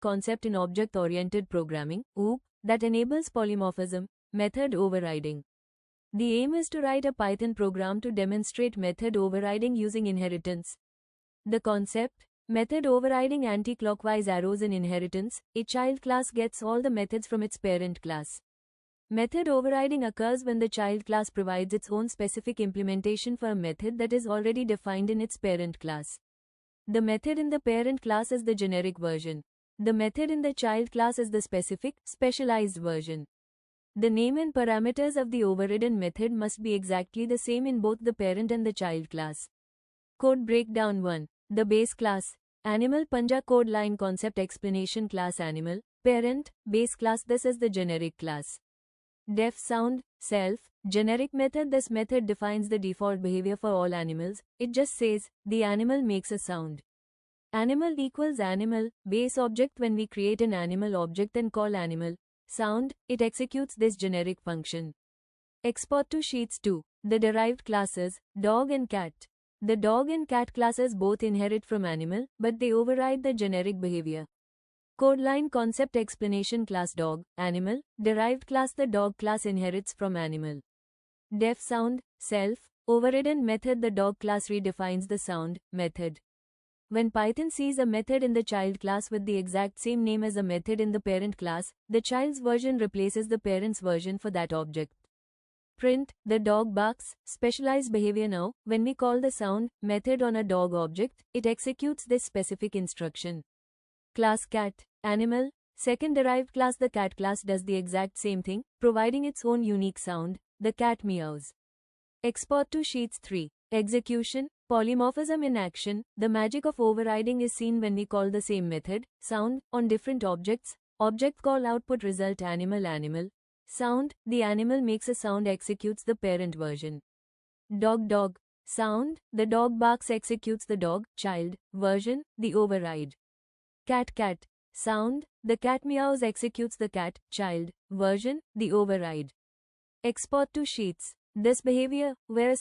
concept in object-oriented programming (OOP) that enables polymorphism, method overriding. The aim is to write a Python program to demonstrate method overriding using inheritance. The concept: method overriding anti-clockwise arrows in inheritance. A child class gets all the methods from its parent class. Method overriding occurs when the child class provides its own specific implementation for a method that is already defined in its parent class. The method in the parent class is the generic version. The method in the child class is the specific, specialized version. The name and parameters of the overridden method must be exactly the same in both the parent and the child class. Code breakdown 1. The base class. Animal Panja code line concept explanation class animal, parent, base class. This is the generic class. Def sound, self, generic method. This method defines the default behavior for all animals. It just says, the animal makes a sound. Animal equals animal, base object. When we create an animal object and call animal, sound, it executes this generic function. Export to Sheets 2. The derived classes, dog and cat. The dog and cat classes both inherit from animal, but they override the generic behavior. Code line concept explanation class dog, animal, derived class. The dog class inherits from animal. Def sound, self, overridden method. The dog class redefines the sound, method. When Python sees a method in the child class with the exact same name as a method in the parent class, the child's version replaces the parent's version for that object. Print, the dog barks, specialized behavior. Now, when we call the sound method on a dog object, it executes this specific instruction. Class cat, animal, second derived class. The cat class does the exact same thing, providing its own unique sound, the cat meows. Export to Sheets 3. Execution, polymorphism in action. The magic of overriding is seen when we call the same method, sound, on different objects. Object call output result animal animal. Sound, the animal makes a sound, executes the parent version. Dog dog, sound, the dog barks, executes the dog, child, version, the override. Cat cat, sound, the cat meows, executes the cat, child, version, the override. Export to Sheets. This behavior, where a